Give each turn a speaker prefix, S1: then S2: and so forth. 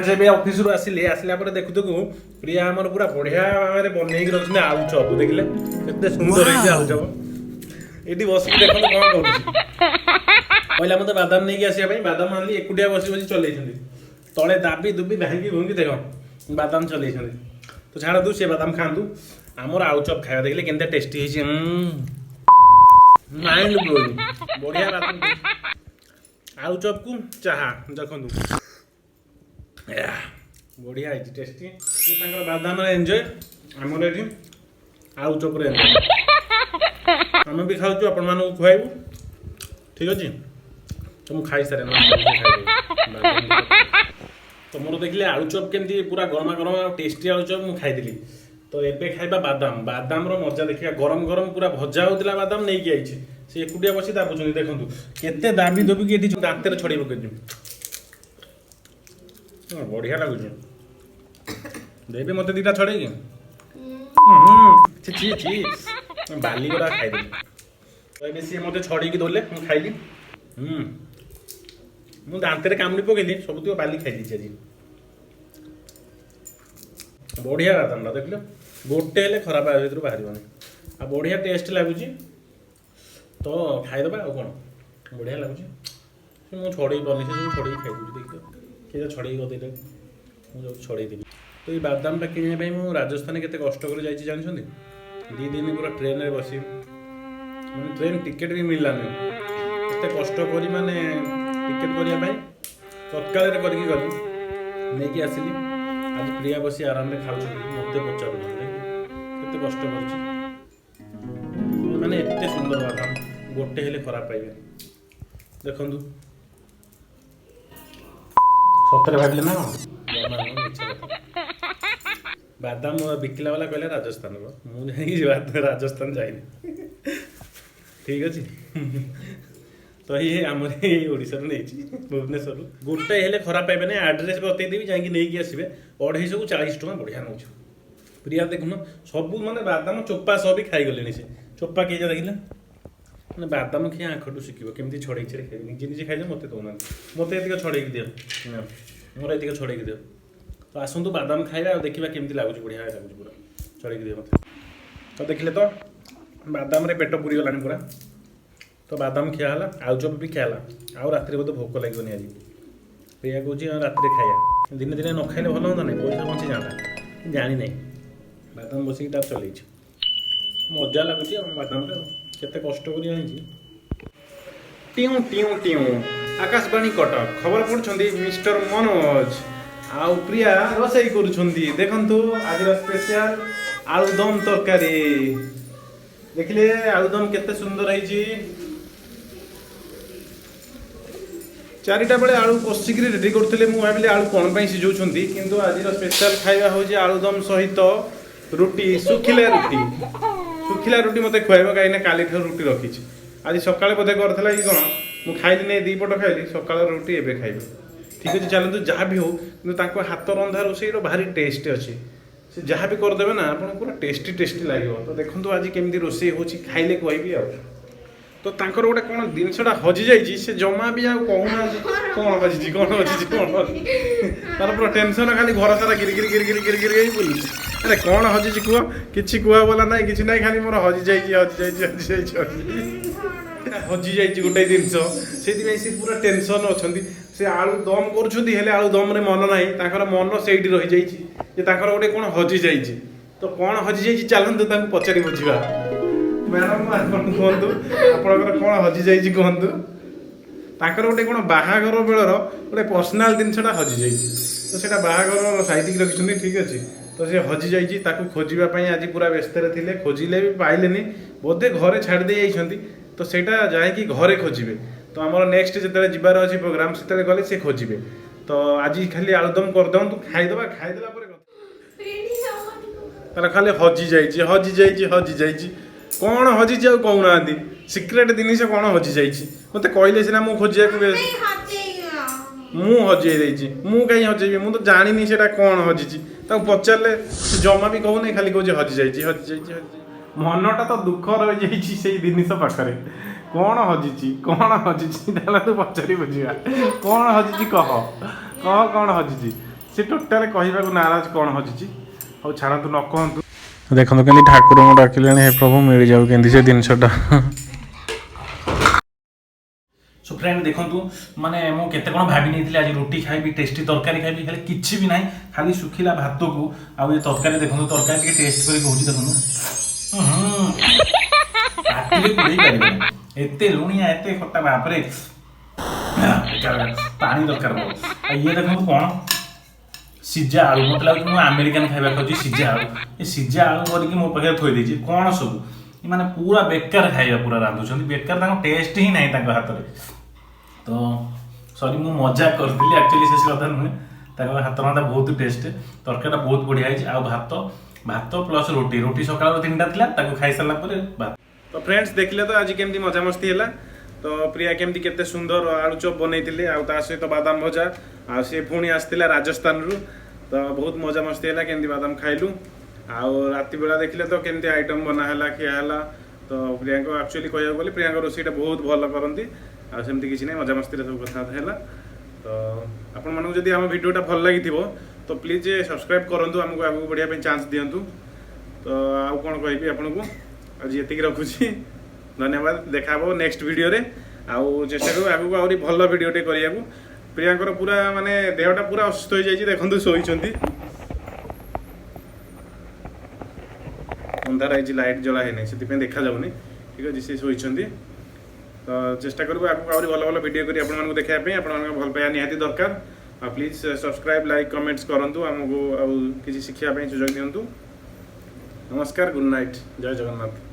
S1: जब ऑफिस रु आसिले आसला पर देखु देखु प्रिया हमर पूरा बढ़िया भाव बनै रखिने आलू चप देखले केते सुंदर है आलू चप एटी बसी देखो कोन करूची पहिला मते बादाम नै आसिया भाई बादाम आनली एकुटिया बसी बसी चलै छथि तळे दाबी दुबी भांगी भंगी देखो बादाम चलै छथि तो छाड़ दू से बादाम खांदू हमर आलू चप खाया देखले केनते टेस्टी है माइंड ब्लोइंग बढ़िया बादाम आलू चप को चाहा देखंदू बढ़िया है टेस्टी बादाम एंजॉय आमर ये आलू चप आम भी खाऊ आपण मान खुआबू ठीक अच्छे तो मुझे खाई सारे तो मोर देखिले आलू चप केमती पूरा गरमा गरम टेस्टी आलू चप मुझे खाई तो एबे खाइबा बादाम बादाम रो मजा देखिए गरम गरम पूरा भजा होता बादाम नहीं कि आइछे से एकुटिया बसी दाबुछन देखंतु केते दाबी दोबी के दांत छड़ी पकड़ बढ़िया लगुच देवी मत दीटा छड़े छि छि बाली गुड़ा खाईदेली सी मत छड़ी दौले मुझे खाइली मुझे दांत कामुड़ी पकईली सब बाली खाई आज बढ़िया बादाम देख गोटे हेल्ले खराब भर बाहर आ बढ़िया टेस्ट लगुच तो खाईदे आ कौन बढ़िया लगुच मुझे छड़े बनी सब छड़े खाई देख किए छड़े गदे मुझे छड़े देवी तो ये बादाम टा किणा मुझे राजस्थान के कष्ट कर जानते 2 दिन पूरा ट्रेन में बसी मैंने ट्रेन टिकेट भी मिललानी एत कष्ट कर माने टिकेट करने तत्काल करके गली नहीं आसली आज प्रिया बसी आराम से खाऊ मत पचार केते कष्ट कर माने एत सुंदर बादाम गोटे हेले खराब पाइबे देखु सतरे भाविले ना बादाम बिकिला वाला कहले राजस्थान मुझे राजस्थान जाइनी ठीक अच्छे तो ये आमर ओडिशा नहीं भुवनेश्वर गोटे हेले खराब पाइबे ना एड्रेस बतईदेवी जाकि नहीं आसबे 240 टका बढ़िया नौ प्रिया देखुन सब माने बादाम चोपा सब भी खाईगले से चोपा किए देखिले मैंने बादाम खी आँखटू शिखब केमी छड़े खाई निजे निजे खाई मत दौना मत ये छड़े दियो मोर ये छड़े दियो तो आसतु बादाम खाଇବା और देखा केमी लगुच बढ़िया लगुच पूरा छड़े दियो मत तो देखिले तो बादाम रे पेट पूरी गलानी पूरा तो बादाम खियाला आउ चप भी खियाला आउ रात बोधे भोक लगे आज प्रिया कहे रात खाया दिने दिने न खाइले भल हाँ ना पैसा बची जाता जानी ना बादाम बसिक चल मजा लगुच बादाम केते कष्ट कर आकाशवाणी कटक खबर पढ़ुंट मिस्टर मनोज आउ प्रिया रोसई करुँच देखु आज स्पेशल आलुदम तरकारी देखिले आलुदम केते सुंदर है 4टा बेले आलू कषिक रेडी करते भाविली आलू कौन पर सिझाऊँच किंतु आज स्पेशल खाଇବା हूँ आलुदम सहित रुटी सुखिला रुटी मत खुआब कहीं काली रुटी रखी आज सकाଳେ बोधे करथिला कि कौन मु खाइली नहीं 2 पट खाइली सकाळ रुटी एबे खाइबे ठीक अच्छे चलते जहाँ भी हो कि हाथ रंधा रोसई भारी टेस्ट अच्छे से जहाँ भी करदे ना आप पूरा टेस्टी टेस्टी लगे तो देखो आज केमी रोसई हो खाइले कहबी आ तो तांकर गोटे कौन जिनसा हजि जाइए से जमा भी आउ कहूना कौन हजि तार पूरा टेंशन खाली घर सारा गिर गिर बुलूँ अरे कौन हजि कह कि कह बोला ना कि ना खाली मोर हजि जाइए हजि जाइए गोटे जिनस से पूरा टेंशन अच्छा से आलू दम कर आलू दम रे मन ना मन से रही जाइए गोटे कौन हजि जाइए तो कौन हजि जाइए चलतु पचारि बुझा मैडम कहतु आप कौन हजि जाइए कहतु गोटे कौन बाहागर बेलर गोटे पर्सनाल जिनसा हजि जाइए तो सीटा बाहागर साइड रखी ठीक अच्छे तो सी हजि जाइए खोजापी आज पूरा व्यस्त थे खोजिले भी पाइले बोधे घरे छाड़ जाइए तो सेटा जाकि घरे खोजे तो आम नेक्स्ट जो जबार अच्छी प्रोग्राम से गले से खोजे तो आज खाली आलुदम करदे खाईदे खाईदेला खाली हजि जाइए कौन हजि कहूना सिक्रेट जिनिस कौन हजि जाइए मत कहले सीना मु खोजा मु हजई मु कहीं हजेबी मु तो जानी से कौन हजि पचारे जमा भी कहूना खाली कहे हजि जाइए मनटा तो दुख रही से जिनिस पाखे कौन हजिची तू पचारि बुझा कौन हजिची कह कह कौन हजिची से टोटाल कहवाक नाराज कौन हजिची ଆଉ ଛାଡ଼ନ୍ତୁ ନ କୁହନ୍ତୁ। ଦେଖନ୍ତୁ କେମିତି ଠାକୁରଙ୍କୁ ଡାକିଲେଣି ହେ ପ୍ରଭୁ ମିଳିଯାଉ କେମିତି ସେ ଜିନିଷଟା।
S2: सो फ्रेंड देखंतु माने मो केते कोन भाबी नेथिले आज रोटी खाइबी टेस्टी तरकारी खाइबी हेले किछि भी नाही खाली सुखिला भात को आ ये तरकारी देखंतु तरकारी के टेस्ट करी कहूची देखंतु पाटी पुड़ी करबे एते लुणिया एते खट्टा बाप रे पानी दरकार हो आ ये देखंतु कोन सिजा आलू मत लाग मो अमेरिकन खाइबा खोजी सिजा आलू ए सिजा आलू करके मो पाखे थोइ देछि कोन सब माने पूरा बेकार खाइबा पूरा रांधुछन बेकार ताको टेस्ट ही नाही ताको हाथ रे तो सॉरी मु मजाक करदिली एक्चुअली से कथा नुहे ताको हाथ रंधा बहुत टेस्ट तरकारीटा बहुत बढ़िया है आ भात भात प्लस रोटी रोटी सकाळ 3टा थिला ताको खाइ साला परे भात। तो फ्रेंड्स देखले तो आज केमती मजा मस्ती हैला तो प्रिया केमती केते सुंदर आलू चॉप बनैतिले आ ता सहित बादाम भजा आ से पुणी आस्तिला राजस्थान रु तो बहुत मजा मस्ती हैला केमती बादाम खाइलु आ राति बेला देखले तो केमती आइटम बना हैला खिया हैला तो प्रिया को एक्चुअली कहया बोले प्रिया को रोसीटा बहुत भल करंती आ सेमती किछि नै मजा मस्ती रे सब कथा हैला। तो आपण मानक जदि हम वीडियोटा भल लागि थिबो तो प्लीज सब्सक्राइब करंतु हमको आगु बढ़िया पे चांस दियंतु। तो आ कोन कहबी आपण को आज एतिक रखुछि धन्यवाद देखाबो नेक्स्ट वीडियो रे आ चेष्टा करू आगु आउरी भल वीडियोटे करिया को प्रियांकर पूरा माने देहटा पूरा असुस्थ हो जाई देखंतु सोइचंती अंधार है लाइट जला है नहीं से देखा जाऊनी ठीक है सी सोइचंती। तो चेष्टा करूँ आगे आहुरी भल भल वीडियो करी आपको देखापी आप भल पाइबा निहाती दरकार आ प्लीज सब्सक्राइब लाइक कमेंट्स करूँ आमको किसी शिक्षा सुजोग दिंतु। नमस्कार गुड नाइट जय जगन्नाथ।